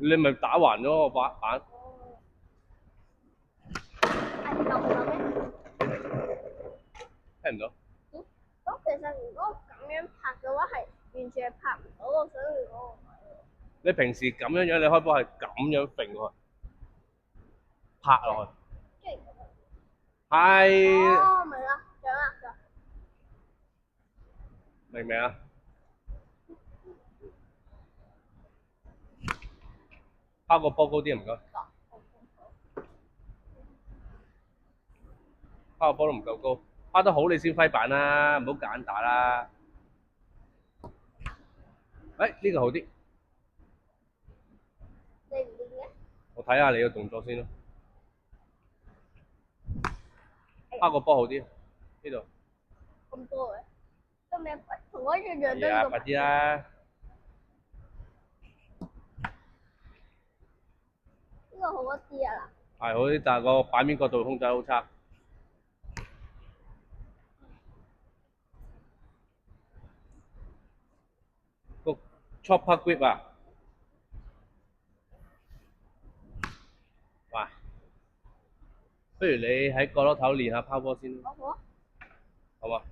你咪打橫咗個板。聽唔到？咁其實如果咁樣拍嘅話，係完全係拍唔到我想要嗰個位。你平時咁樣你開波係咁樣揈落去，拍落去。即係咁樣。係。哦，明啦，掌握咗。明唔明啊？拋個波高啲唔該。拋個波都唔夠高，拋得好你先揮板啦，唔好夾打啦。呢個好啲。你唔練嘅？我睇下你嘅動作先咯。拋個波好啲，呢度。咁多嘅，都咩同我一樣都係啊，快啲啦！呢個好一啲啊嗱。係好啲，但係個版面角度控制好差。個 chopper grip 啊！哇！不如你喺角落頭練下拋波先啦。好啊。好嘛？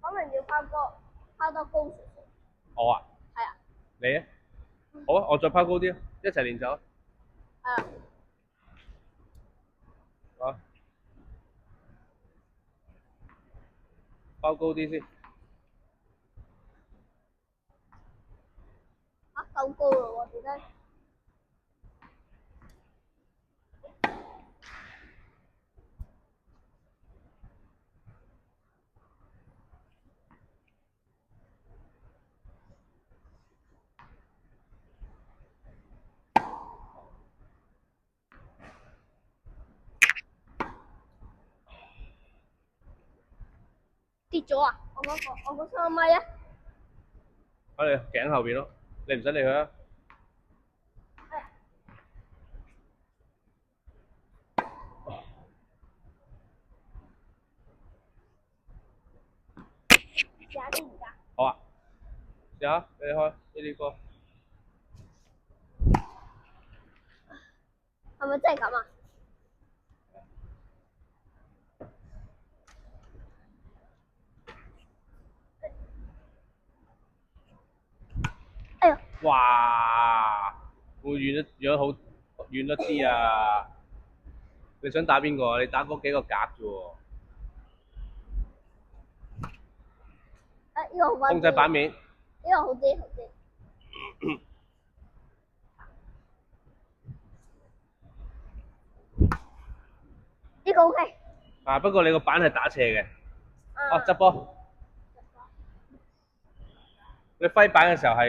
可能要拋得高少少。我啊？係啊。你咧？好啊，我再拋高啲啊，一齊練習啊！係啊。啊！拋高啲先。夠高咯喎，點解？跌咗啊！我個雙咪啊！喺你頸後邊咯，你唔使理佢啊。試下先而家。好啊，試下俾你開呢啲歌。係咪真係咁啊？哎呀！哇！會遠咗好遠一啲啊！你想打邊個啊？你打嗰幾個格啫喎。呢個好啲。控制版面。呢個好啲，好啲。呢個 OK。啊，不過你個板係打斜嘅。哦，執波。你揮板嘅時候係。